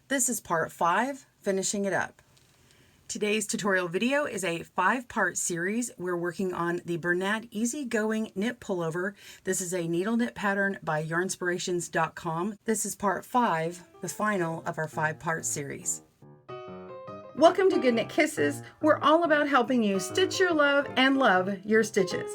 This is part 5, finishing it up. Today's tutorial video is a 5-part series. We're working on the Bernat Easygoing Knit Pullover. This is a needle knit pattern by yarnspirations.com. This is part 5, the final of our 5-part series. Welcome to GoodKnit Kisses. We're all about helping you stitch your love and love your stitches.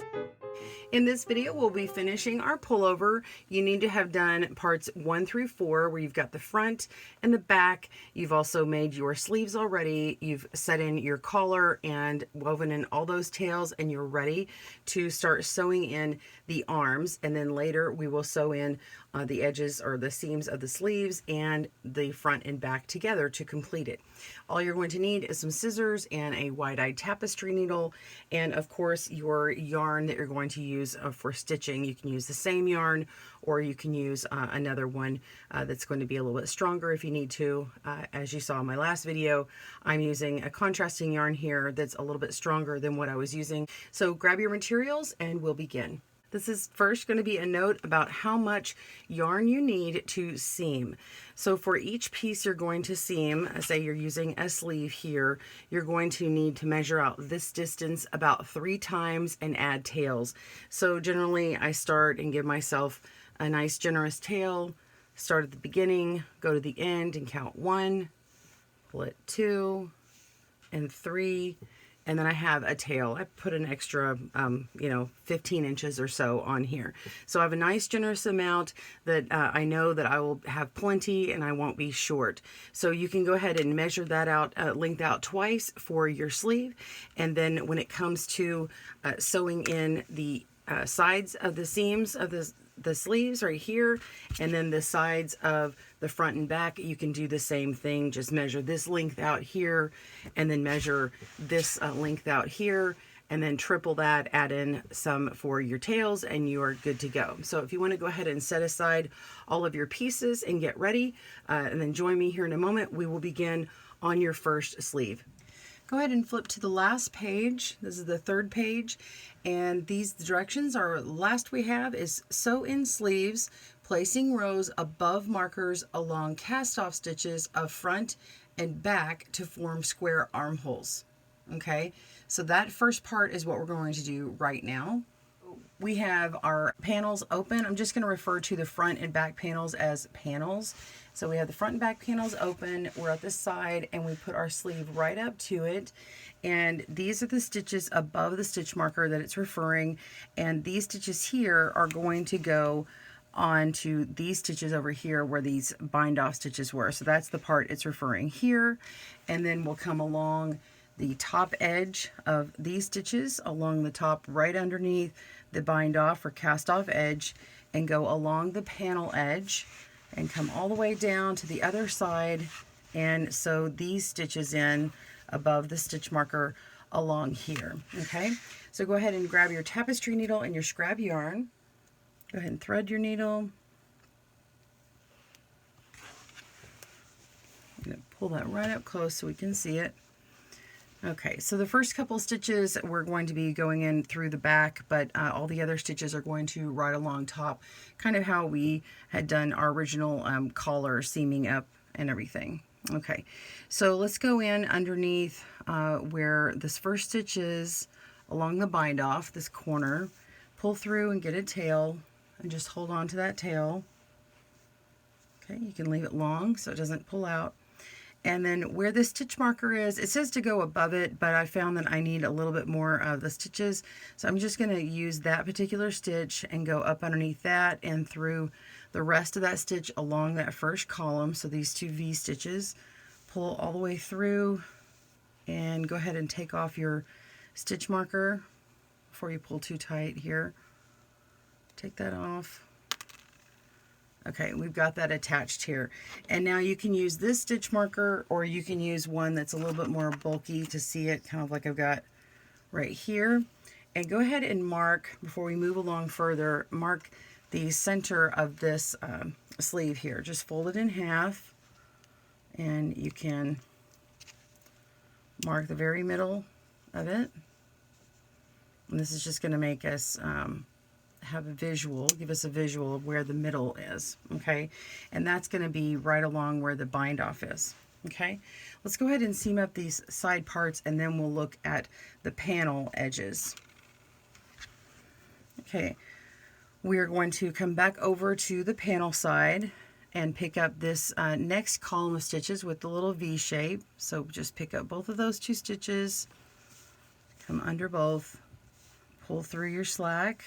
In this video, we'll be finishing our pullover. You need to have done parts 1 through 4, where you've got the front and the back. You've also made your sleeves already. You've set in your collar and woven in all those tails, and you're ready to start sewing in the arms. And then later we will sew in the edges or the seams of the sleeves and the front and back together to complete it. All you're going to need is some scissors and a wide-eyed tapestry needle, and of course your yarn that you're going to use for stitching. You can use the same yarn, or you can use another one that's going to be a little bit stronger if you need to. As you saw in my last video, I'm using a contrasting yarn here that's a little bit stronger than what I was using. So grab your materials and we'll begin. This is first going to be a note about how much yarn you need to seam. So for each piece you're going to seam, say you're using a sleeve here, you're going to need to measure out this distance about 3 times and add tails. So generally I start and give myself a nice generous tail, start at the beginning, go to the end and count 1, pull it 2 and 3. And then I have a tail. I put an extra, 15 inches or so on here. So I have a nice generous amount that I know that I will have plenty and I won't be short. So you can go ahead and measure that out, length out twice for your sleeve. And then when it comes to sewing in the sides of the seams of the sleeves right here, and then the sides of the front and back, you can do the same thing. Just measure this length out here, and then measure this length out here, and then triple that, add in some for your tails, and you are good to go. So if you want to go ahead and set aside all of your pieces and get ready, and then join me here in a moment, we will begin on your first sleeve. Go ahead and flip to the last page. This is the 3rd page, and these directions are last we have is sew in sleeves, placing rows above markers along cast-off stitches of front and back to form square armholes. Okay, so that first part is what we're going to do right now. We have our panels open. I'm just going to refer to the front and back panels as panels. So we have the front and back panels open. We're at this side and we put our sleeve right up to it. And these are the stitches above the stitch marker that it's referring. And these stitches here are going to go onto these stitches over here where these bind off stitches were. So that's the part it's referring here. And then we'll come along the top edge of these stitches along the top right underneath the bind off or cast off edge, and go along the panel edge and come all the way down to the other side and sew these stitches in above the stitch marker along here. Okay, so go ahead and grab your tapestry needle and your scrap yarn. Go ahead and thread your needle. I'm going to pull that right up close so we can see it. Okay, so the first couple stitches we're going to be going in through the back, but all the other stitches are going to right along top, kind of how we had done our original collar seaming up and everything. Okay, so let's go in underneath where this first stitch is along the bind off, this corner, pull through and get a tail, and just hold on to that tail. Okay, you can leave it long so it doesn't pull out. And then where the stitch marker is, it says to go above it, but I found that I need a little bit more of the stitches. So I'm just going to use that particular stitch and go up underneath that and through the rest of that stitch along that first column. So these 2 V stitches, pull all the way through and go ahead and take off your stitch marker before you pull too tight here. Take that off. Okay, we've got that attached here. And now you can use this stitch marker, or you can use one that's a little bit more bulky to see it, kind of like I've got right here. And go ahead and mark, before we move along further, mark the center of this sleeve here. Just fold it in half, and you can mark the very middle of it. And this is just going to make us have a visual, give us a visual of where the middle is, okay? And that's going to be right along where the bind off is, okay? Let's go ahead and seam up these side parts, and then we'll look at the panel edges. Okay, we are going to come back over to the panel side and pick up this next column of stitches with the little V shape. So just pick up both of those 2 stitches, come under both, pull through your slack,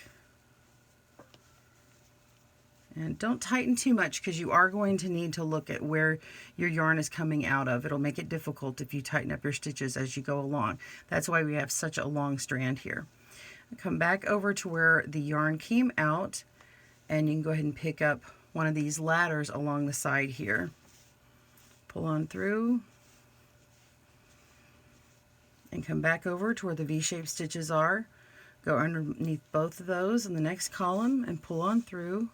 and don't tighten too much because you are going to need to look at where your yarn is coming out of. It'll make it difficult if you tighten up your stitches as you go along. That's why we have such a long strand here. Come back over to where the yarn came out, and you can go ahead and pick up one of these ladders along the side here. Pull on through and come back over to where the V-shaped stitches are. Go underneath both of those in the next column and pull on through.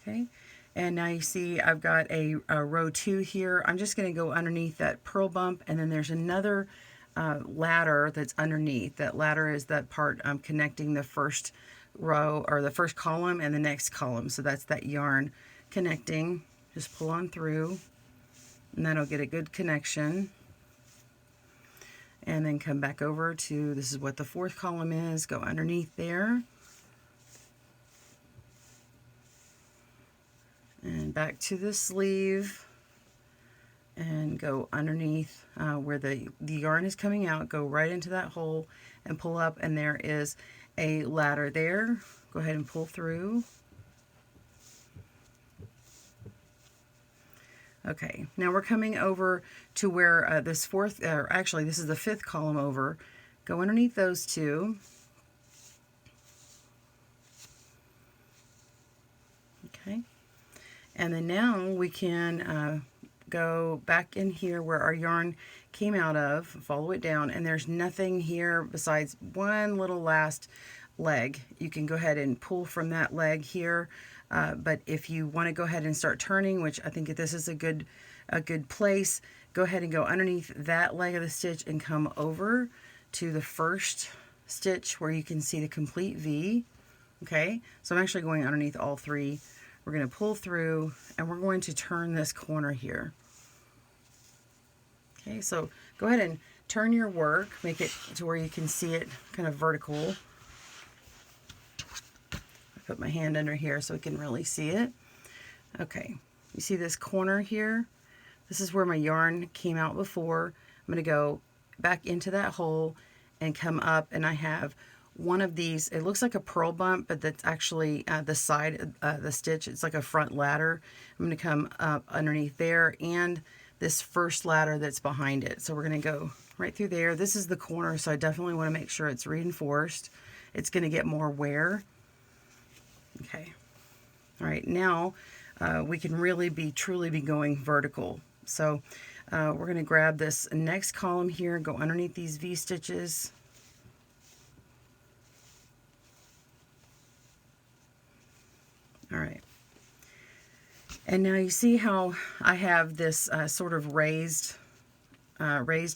Okay, and now you see I've got a row 2 here. I'm just going to go underneath that purl bump, and then there's another ladder that's underneath. That ladder is that part connecting the first row or the first column and the next column. So that's that yarn connecting. Just pull on through, and that'll get a good connection. And then come back over to, this is what the 4th column is, go underneath there. And back to the sleeve, and go underneath where the yarn is coming out, go right into that hole and pull up, and there is a ladder there. Go ahead and pull through. Okay, now we're coming over to where this 4th, or actually this is the 5th column over. Go underneath those 2. Okay, and then now we can go back in here where our yarn came out of, follow it down, and there's nothing here besides one little last leg. You can go ahead and pull from that leg here, but if you want to go ahead and start turning, which I think this is a good place, go ahead and go underneath that leg of the stitch and come over to the first stitch where you can see the complete V. Okay, so I'm actually going underneath all 3. We're going to pull through, and we're going to turn this corner here. Okay, so go ahead and turn your work, make it to where you can see it kind of vertical. I put my hand under here so we can really see it. Okay, you see this corner here? This is where my yarn came out before. I'm going to go back into that hole and come up, and I have one of these. It looks like a purl bump, but that's actually the side of the stitch. It's like a front ladder. I'm going to come up underneath there and this first ladder that's behind it. So we're going to go right through there. This is the corner, so I definitely want to make sure it's reinforced. It's going to get more wear. Okay. All right, now we can really truly be going vertical. So we're going to grab this next column here, go underneath these V stitches. All right. And now you see how I have this sort of raised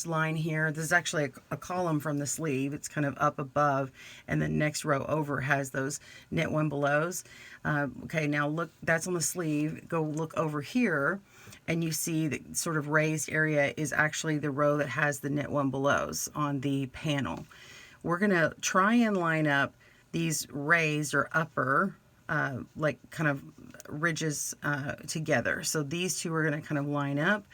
line here. This is actually a column from the sleeve. It's kind of up above, and the next row over has those knit one belows. Okay, now look, that's on the sleeve. Go look over here, and you see the sort of raised area is actually the row that has the knit one belows on the panel. We're gonna try and line up these raised or upper like kind of ridges together. So these two are going to kind of line up,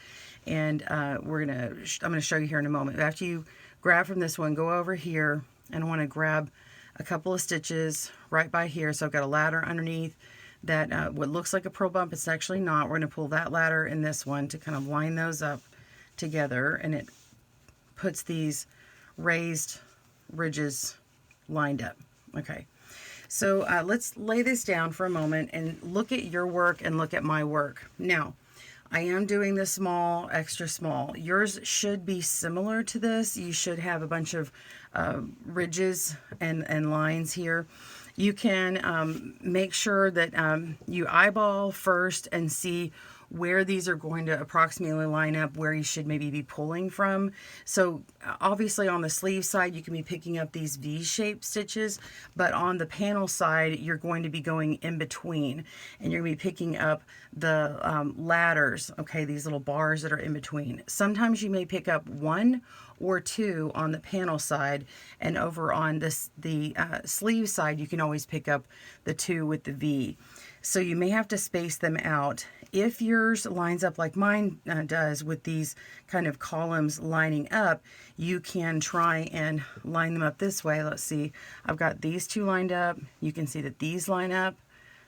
and I'm going to show you here in a moment. After you grab from this one, go over here, and I want to grab a couple of stitches right by here. So I've got a ladder underneath that what looks like a purl bump, it's actually not. We're going to pull that ladder in this one to kind of line those up together, and it puts these raised ridges lined up. Okay. So let's lay this down for a moment and look at your work and look at my work. Now, I am doing the small, extra small. Yours should be similar to this. You should have a bunch of ridges and lines here. You can make sure that you eyeball first and see where these are going to approximately line up where you should maybe be pulling from. So obviously on the sleeve side, you can be picking up these V-shaped stitches, but on the panel side, you're going to be going in between, and you're going to be picking up the ladders, okay, these little bars that are in between. Sometimes you may pick up one or two on the panel side, and over on the sleeve side, you can always pick up the two with the V. So you may have to space them out. If yours lines up like mine does with these kind of columns lining up, you can try and line them up this way. Let's see, I've got these two lined up. You can see that these line up,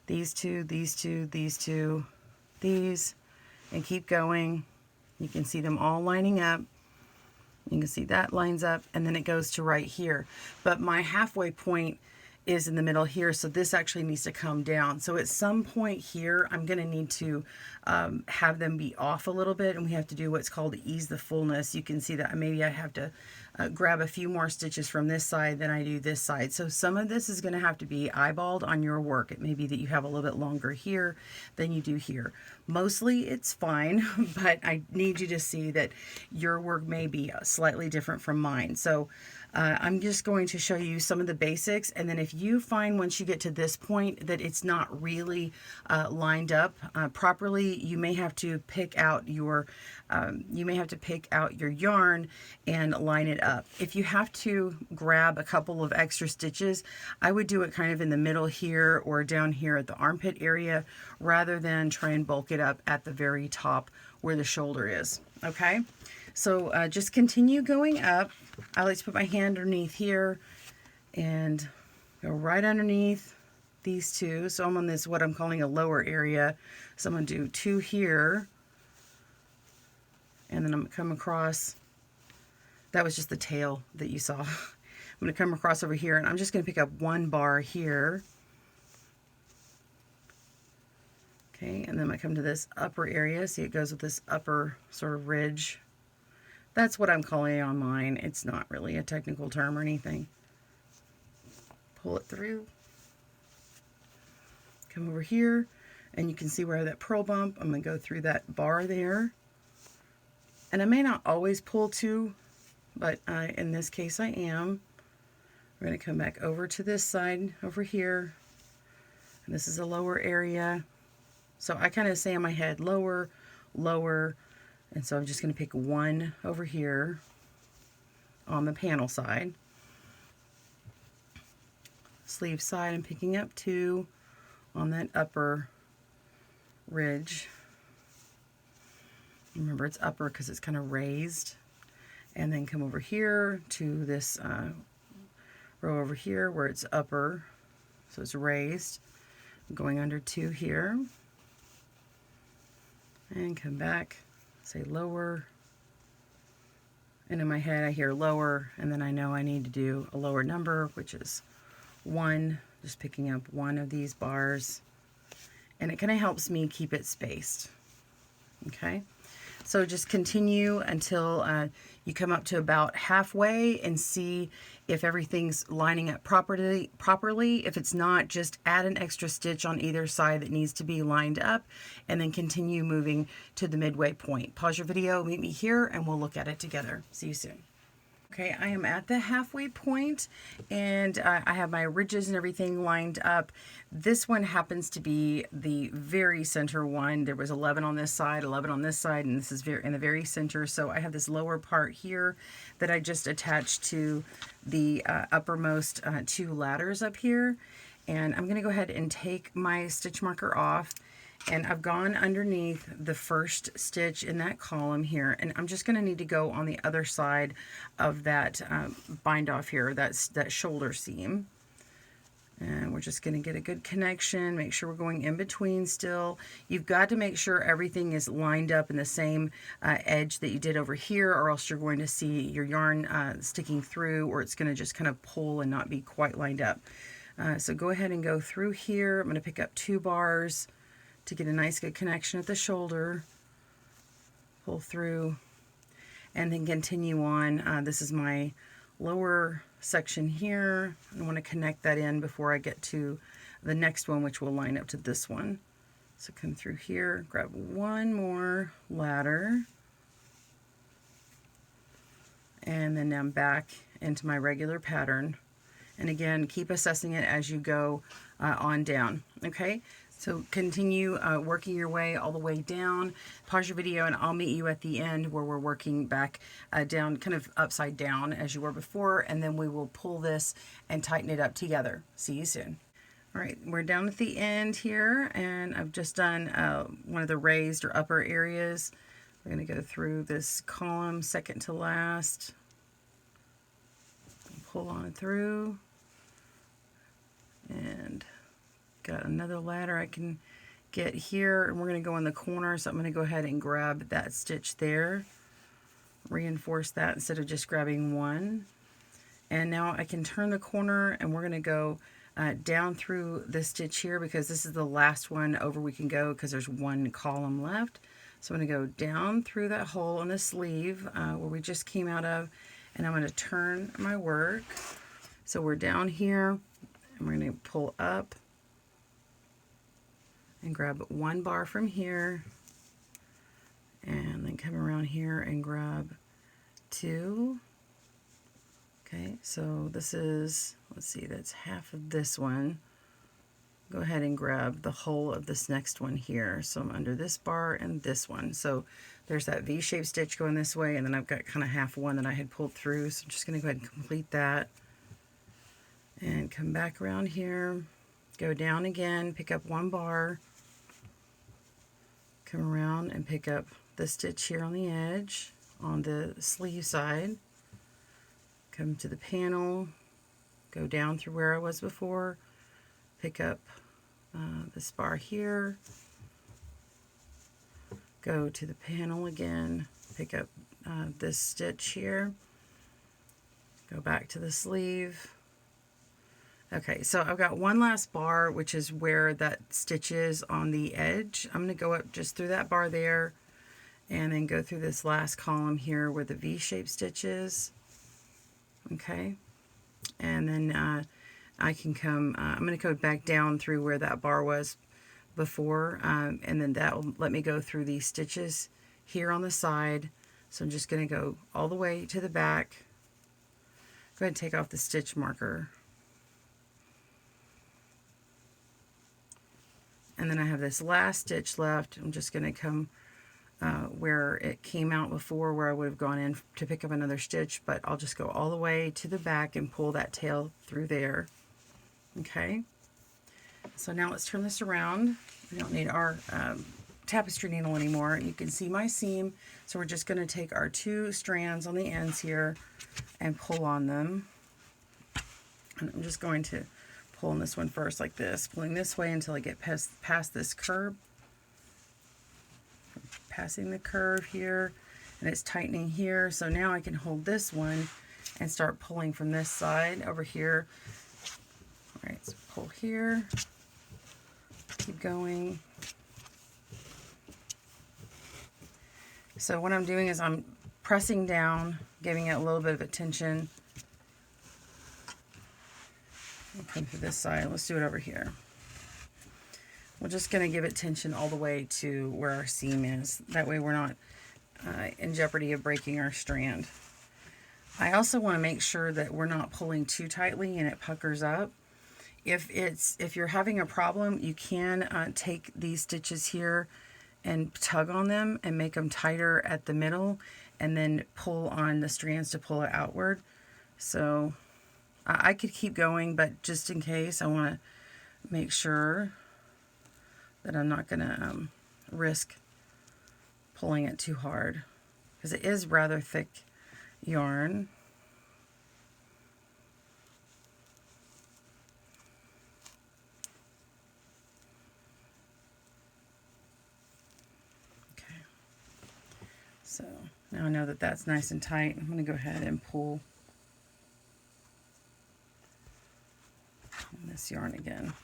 these two, these two, these two, these, and keep going. You can see them all lining up. You can see that lines up, and then it goes to right here. But my halfway point is in the middle here, so this actually needs to come down. So at some point here, I'm going to need to have them be off a little bit, and we have to do what's called ease the fullness. You can see that maybe I have to grab a few more stitches from this side than I do this side. So some of this is going to have to be eyeballed on your work. It may be that you have a little bit longer here than you do here. Mostly it's fine, but I need you to see that your work may be slightly different from mine. So I'm just going to show you some of the basics, and then if you find once you get to this point that it's not really lined up properly, you may have to pick out your yarn and line it up. If you have to grab a couple of extra stitches, I would do it kind of in the middle here or down here at the armpit area, rather than try and bulk it up at the very top where the shoulder is. Okay, so just continue going up. I like to put my hand underneath here and go right underneath these two. So I'm on this, what I'm calling a lower area. So I'm going to do two here, and then I'm going to come across. That was just the tail that you saw. I'm going to come across over here, and I'm just going to pick up one bar here. Okay, and then I come to this upper area. See, it goes with this upper sort of ridge. That's what I'm calling it on mine. It's not really a technical term or anything. Pull it through. Come over here, and you can see where that purl bump. I'm going to go through that bar there. And I may not always pull two, but in this case I am. We're going to come back over to this side over here. And this is a lower area. So I kind of say in my head, lower, lower. And so I'm just going to pick one over here on the panel side. Sleeve side, I'm picking up two on that upper ridge. Remember, it's upper because it's kind of raised. And then come over here to this row over here where it's upper, so it's raised. I'm going under two here. And come back. Say lower, and in my head I hear lower, and then I know I need to do a lower number, which is one, just picking up one of these bars, and it kind of helps me keep it spaced. Okay, so just continue until you come up to about halfway and see if everything's lining up properly. If it's not, just add an extra stitch on either side that needs to be lined up, and then continue moving to the midway point. Pause your video, meet me here, and we'll look at it together. See you soon. Okay, I am at the halfway point, and I have my ridges and everything lined up. This one happens to be the very center one. There was 11 on this side, 11 on this side, and this is in the very center. So I have this lower part here that I just attached to the uppermost two ladders up here. And I'm going to go ahead and take my stitch marker off. And I've gone underneath the first stitch in that column here, and I'm just going to need to go on the other side of that bind off here, that shoulder seam. And we're just going to get a good connection, make sure we're going in between still. You've got to make sure everything is lined up in the same edge that you did over here, or else you're going to see your yarn sticking through, or it's going to just kind of pull and not be quite lined up. So go ahead and go through here. I'm going to pick up two bars to get a nice good connection at the shoulder, pull through, and then continue on. This is my lower section here. I want to connect that in before I get to the next one, which will line up to this one. So come through here, grab one more ladder, and then I'm back into my regular pattern. And again, keep assessing it as you go on down, okay? So continue working your way all the way down. Pause your video and I'll meet you at the end where we're working back down, kind of upside down as you were before, and then we will pull this and tighten it up together. See you soon. All right, we're down at the end here, and I've just done one of the raised or upper areas. We're going to go through this column, second to last. Pull on through. And got another ladder I can get here, and we're going to go in the corner, so I'm going to go ahead and grab that stitch there. Reinforce that instead of just grabbing one. And now I can turn the corner, and we're going to go down through this stitch here because this is the last one over we can go because there's one column left. So I'm going to go down through that hole on the sleeve where we just came out of, and I'm going to turn my work. So we're down here, and we're going to pull up and grab one bar from here, and then come around here and grab two. Okay, so this is, let's see, that's half of this one. Go ahead and grab the whole of this next one here. So I'm under this bar and this one. So there's that V-shaped stitch going this way, and then I've got kind of half one that I had pulled through. So I'm just going to go ahead and complete that. And come back around here, go down again, pick up one bar, come around and pick up the stitch here on the edge on the sleeve side. Come to the panel, go down through where I was before, pick up this bar here, go to the panel again, pick up this stitch here, go back to the sleeve. Okay, so I've got one last bar, which is where that stitch is on the edge. I'm going to go up just through that bar there, and then go through this last column here where the V-shaped stitch is. Okay, and then I can come, I'm going to go back down through where that bar was before, and then that will let me go through these stitches here on the side. So I'm just going to go all the way to the back. Go ahead and take off the stitch marker. And then I have this last stitch left. I'm just going to come where it came out before, where I would have gone in to pick up another stitch, but I'll just go all the way to the back and pull that tail through there. Okay, so now let's turn this around. We don't need our tapestry needle anymore. You can see my seam, so we're just going to take our two strands on the ends here and pull on them. And I'm just going to pull on this one first like this, pulling this way until I get past this curve. Passing the curve here, and it's tightening here. So now I can hold this one and start pulling from this side over here. All right, so pull here, keep going. So what I'm doing is I'm pressing down, giving it a little bit of a tension. I'll come through this side. Let's do it over here. We're just going to give it tension all the way to where our seam is. That way we're not in jeopardy of breaking our strand. I also want to make sure that we're not pulling too tightly and it puckers up. If you're having a problem, you can take these stitches here and tug on them and make them tighter at the middle, and then pull on the strands to pull it outward. So I could keep going, but just in case, I want to make sure that I'm not going to risk pulling it too hard, because it is rather thick yarn. Okay, so now I know that that's nice and tight. I'm going to go ahead and pull on this yarn again.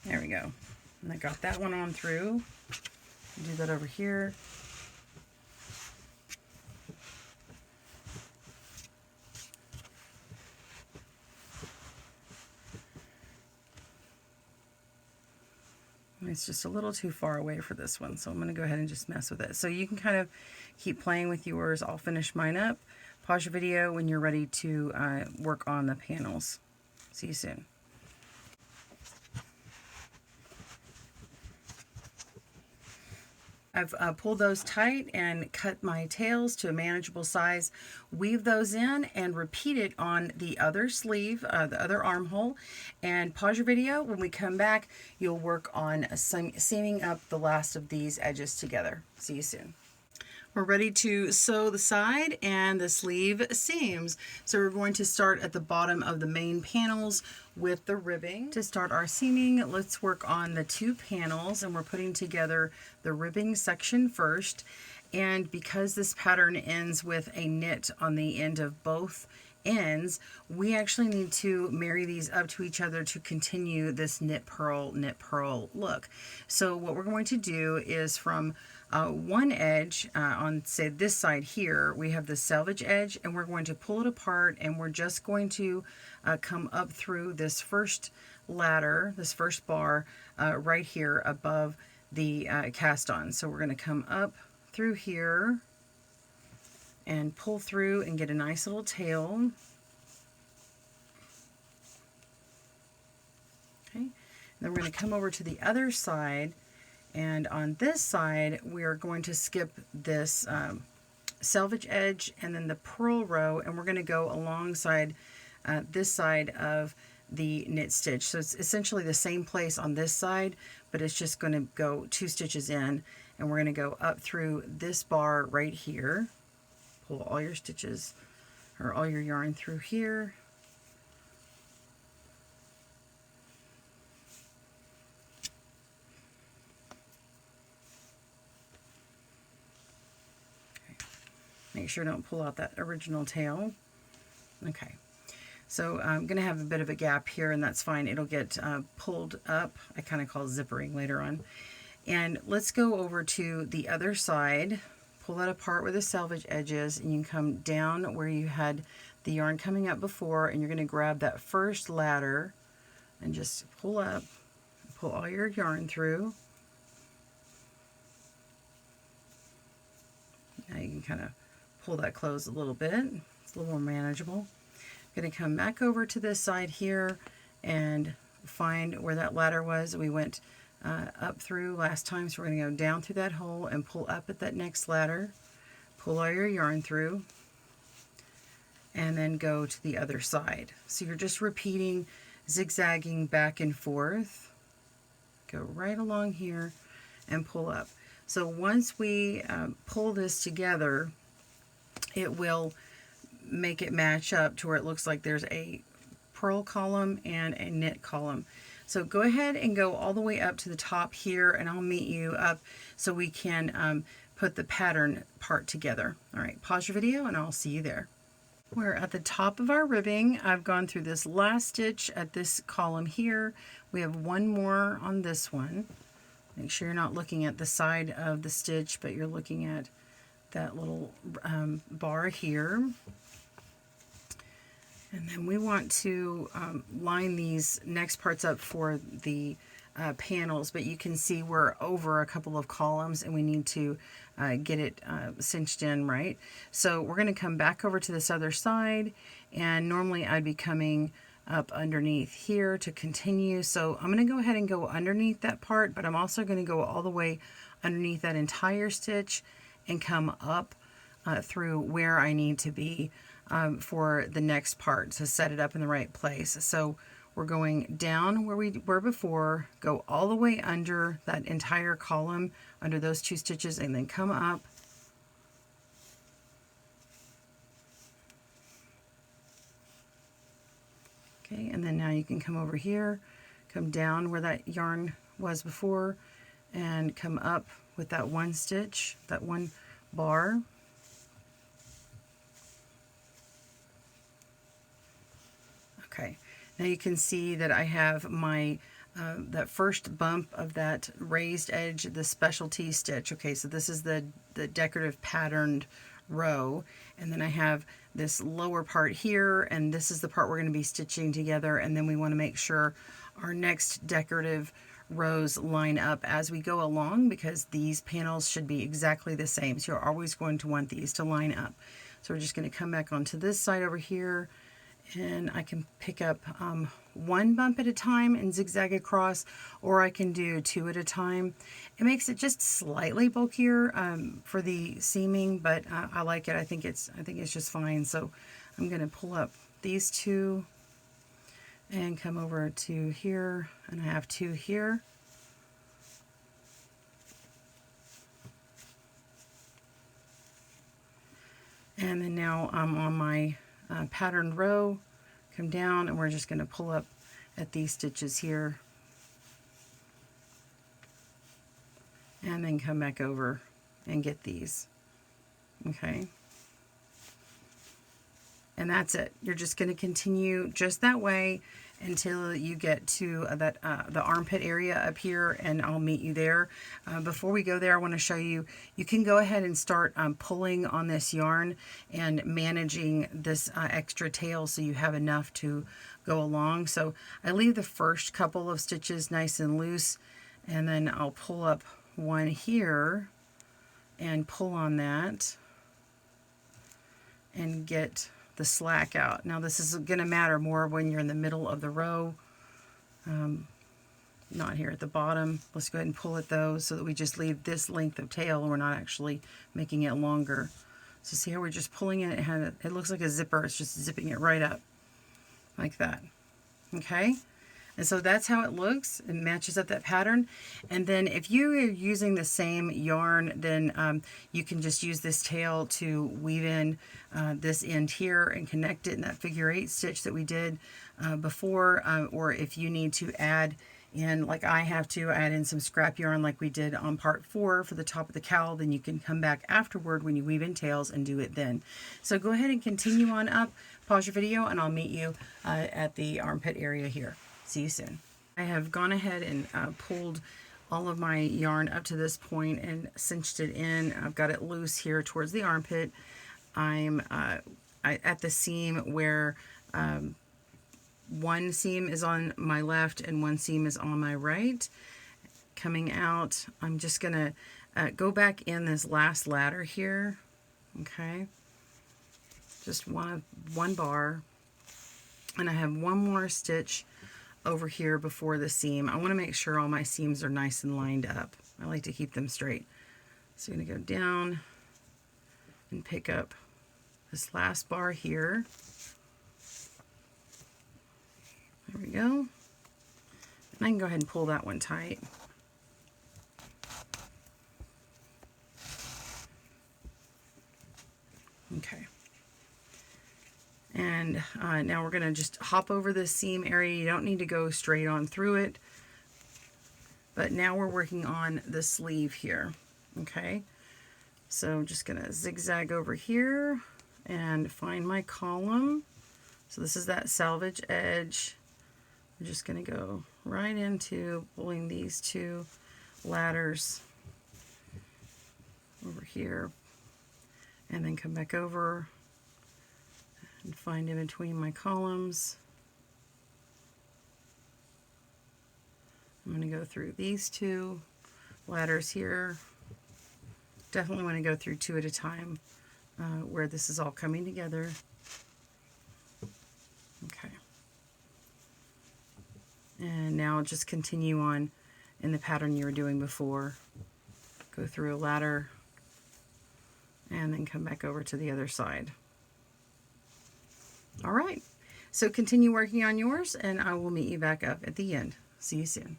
There we go. And I got that one on through. Do that over here. It's just a little too far away for this one, so I'm going to go ahead and just mess with it. So you can kind of keep playing with yours. I'll finish mine up. Pause your video when you're ready to work on the panels. See you soon. I've pulled those tight and cut my tails to a manageable size. Weave those in and repeat it on the other sleeve, the other armhole. And pause your video. When we come back, you'll work on seaming up the last of these edges together. See you soon. We're ready to sew the side and the sleeve seams. So we're going to start at the bottom of the main panels with the ribbing. To start our seaming, let's work on the two panels, and we're putting together the ribbing section first. And because this pattern ends with a knit on the end of both ends, we actually need to marry these up to each other to continue this knit purl look. So what we're going to do is from one edge on, say, this side here, we have the selvage edge, and we're going to pull it apart, and we're just going to come up through this first ladder, this first bar right here above the cast on. So we're going to come up through here and pull through and get a nice little tail. Okay, and then we're going to come over to the other side, and on this side we're going to skip this selvage edge and then the purl row, and we're going to go alongside this side of the knit stitch. So it's essentially the same place on this side, but it's just going to go 2 stitches in, and we're going to go up through this bar right here. Pull all your stitches or all your yarn through here. Okay. Make sure don't pull out that original tail. Okay, so I'm going to have a bit of a gap here, and that's fine. It'll get pulled up. I kind of call it zippering later on. And let's go over to the other side. Pull that apart where the selvage edge is, and you can come down where you had the yarn coming up before, and you're going to grab that first ladder and just pull up, pull all your yarn through. Now you can kind of pull that closed a little bit. It's a little more manageable. I'm going to come back over to this side here and find where that ladder was. We went up through last time, so we're going to go down through that hole and pull up at that next ladder, pull all your yarn through, and then go to the other side. So you're just repeating, zigzagging back and forth. Go right along here and pull up. So once we pull this together, it will make it match up to where it looks like there's a purl column and a knit column. So go ahead and go all the way up to the top here, and I'll meet you up so we can put the pattern part together. All right, pause your video and I'll see you there. We're at the top of our ribbing. I've gone through this last stitch at this column here. We have one more on this one. Make sure you're not looking at the side of the stitch, but you're looking at that little bar here. And then we want to line these next parts up for the panels, but you can see we're over a couple of columns and we need to get it cinched in right. So we're going to come back over to this other side, and normally I'd be coming up underneath here to continue. So I'm going to go ahead and go underneath that part, but I'm also going to go all the way underneath that entire stitch and come up through where I need to be for the next part to set it up in the right place. So we're going down where we were before, go all the way under that entire column, under those 2 stitches, and then come up. Okay, and then now you can come over here, come down where that yarn was before, and come up with that 1 stitch, that 1 bar. Okay, now you can see that I have my that first bump of that raised edge, the specialty stitch. Okay, so this is the decorative patterned row, and then I have this lower part here, and this is the part we're going to be stitching together, and then we want to make sure our next decorative rows line up as we go along, because these panels should be exactly the same. So you're always going to want these to line up. So we're just going to come back onto this side over here, and I can pick up one bump at a time and zigzag across, or I can do 2 at a time. It makes it just slightly bulkier for the seaming, but I like it. I think it's just fine. So I'm going to pull up these 2 and come over to here, and I have 2 here. And then now I'm on my patterned row, come down, and we're just going to pull up at these stitches here, and then come back over and get these. Okay. And that's it. You're just going to continue just that way until you get to the armpit area up here, and I'll meet you there. Before we go there, I want to show you, you can go ahead and start pulling on this yarn and managing this extra tail so you have enough to go along. So I leave the first couple of stitches nice and loose, and then I'll pull up one here and pull on that and get the slack out. Now this is going to matter more when you're in the middle of the row, not here at the bottom. Let's go ahead and pull it though, so that we just leave this length of tail. We're not actually making it longer. So see how we're just pulling it? It looks like a zipper. It's just zipping it right up like that. Okay. And so that's how it looks. It matches up that pattern. And then if you are using the same yarn, then you can just use this tail to weave in this end here and connect it in that figure 8 stitch that we did before. Or if you need to add in, like I have to, add in some scrap yarn like we did on part 4 for the top of the cowl, then you can come back afterward when you weave in tails and do it then. So go ahead and continue on up, pause your video, and I'll meet you at the armpit area here. See you soon. I have gone ahead and pulled all of my yarn up to this point and cinched it in. I've got it loose here towards the armpit. I'm at the seam where one seam is on my left and one seam is on my right. Coming out, I'm just gonna go back in this last ladder here. Okay, just one bar, and I have one more stitch over here before the seam. I want to make sure all my seams are nice and lined up. I like to keep them straight. So I'm going to go down and pick up this last bar here. There we go. And I can go ahead and pull that one tight. Okay. And now we're going to just hop over this seam area. You don't need to go straight on through it. But now we're working on the sleeve here. Okay. So I'm just going to zigzag over here and find my column. So this is that selvage edge. I'm just going to go right into pulling these 2 ladders over here. And then come back over and find in between my columns. I'm going to go through these 2 ladders here. Definitely want to go through 2 at a time where this is all coming together. Okay. And now just continue on in the pattern you were doing before. Go through a ladder and then come back over to the other side. All right, so continue working on yours, and I will meet you back up at the end. See you soon.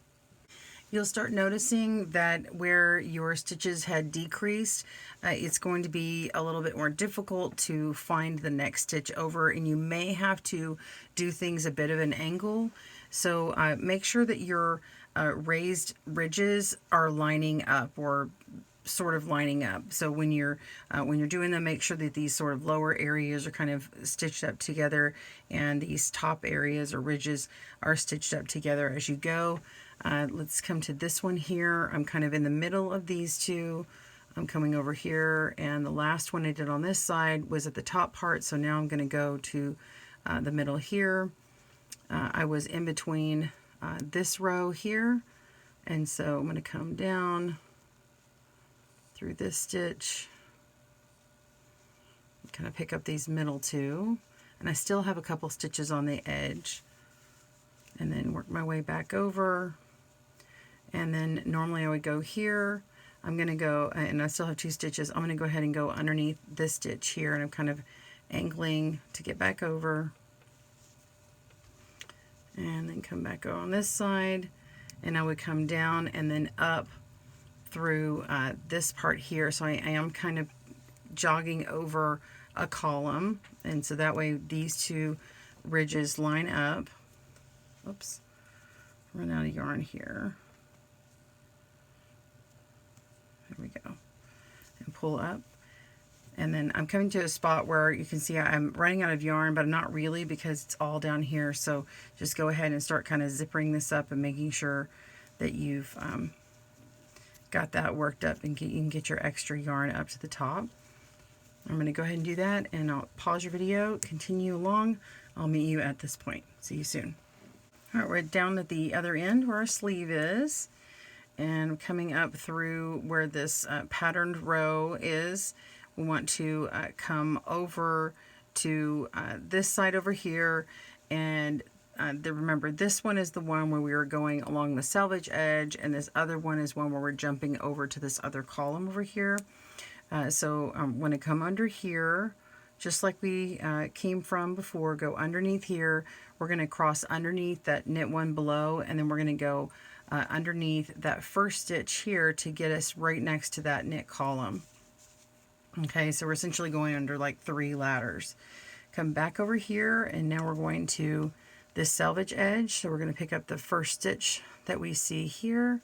You'll start noticing that where your stitches had decreased, it's going to be a little bit more difficult to find the next stitch over, and you may have to do things a bit of an angle. So make sure that your raised ridges are lining up, or sort of lining up. So when you're doing them, make sure that these sort of lower areas are kind of stitched up together, and these top areas or ridges are stitched up together as you go. Let's come to this one here. I'm kind of in the middle of these 2. I'm coming over here, and the last one I did on this side was at the top part, so now I'm going to go to the middle here. I was in between this row here And so I'm going to come down through this stitch, kind of pick up these middle two, and I still have a couple stitches on the edge, and then work my way back over. And then normally I would go here. I'm going to go, and I still have 2 stitches. I'm going to go ahead and go underneath this stitch here, and I'm kind of angling to get back over, and then come back on this side, and I would come down and then up through this part here. So I am kind of jogging over a column, and so that way these 2 ridges line up. Oops, run out of yarn here. There we go. And pull up. And then I'm coming to a spot where you can see I'm running out of yarn, but I'm not really, because it's all down here. So just go ahead and start kind of zippering this up and making sure that you've got that worked up, and you can get your extra yarn up to the top. I'm going to go ahead and do that, and I'll pause your video, continue along. I'll meet you at this point. See you soon. All right, we're down at the other end where our sleeve is, and coming up through where this patterned row is. We want to come over to this side over here, and remember, this one is the one where we were going along the selvage edge, and this other one is one where we're jumping over to this other column over here. So I'm going to come under here, just like we came from before. Go underneath here. We're going to cross underneath that knit one below, and then we're going to go underneath that first stitch here to get us right next to that knit column. Okay, so we're essentially going under like 3 ladders. Come back over here, and now we're going to this selvage edge. So we're going to pick up the first stitch that we see here,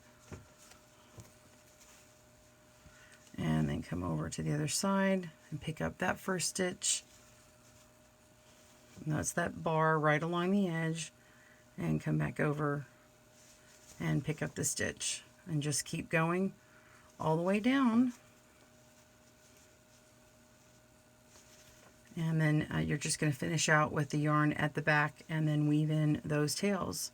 and then come over to the other side and pick up that first stitch. And that's that bar right along the edge, and come back over and pick up the stitch, and just keep going all the way down. And then you're just going to finish out with the yarn at the back, and then weave in those tails.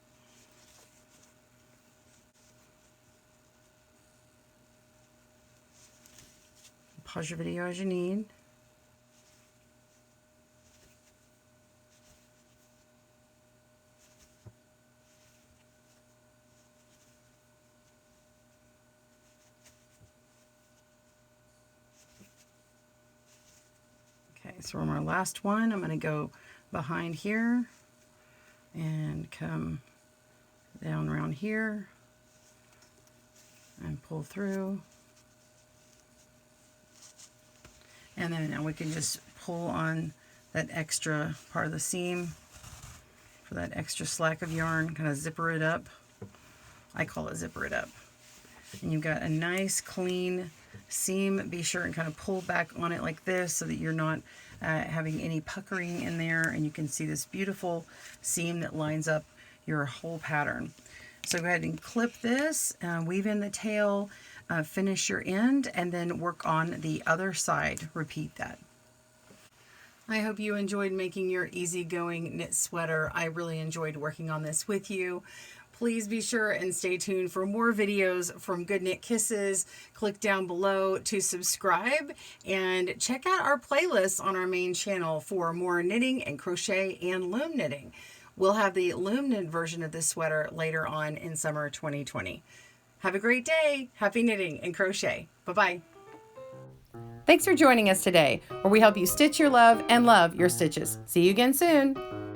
Pause your video as you need. Okay, so on our last one, I'm going to go behind here and come down around here and pull through. And then now we can just pull on that extra part of the seam for that extra slack of yarn, kind of zipper it up. I call it zipper it up. And you've got a nice clean seam. Be sure and kind of pull back on it like this so that you're not having any puckering in there, and you can see this beautiful seam that lines up your whole pattern. So go ahead and clip this, weave in the tail, finish your end, and then work on the other side. Repeat that. I hope you enjoyed making your easygoing knit sweater. I really enjoyed working on this with you. Please be sure and stay tuned for more videos from GoodKnitKisses. Click down below to subscribe, and check out our playlists on our main channel for more knitting and crochet and loom knitting. We'll have the loom knit version of this sweater later on in summer 2020. Have a great day. Happy knitting and crochet. Bye-bye. Thanks for joining us today, where we help you stitch your love and love your stitches. See you again soon.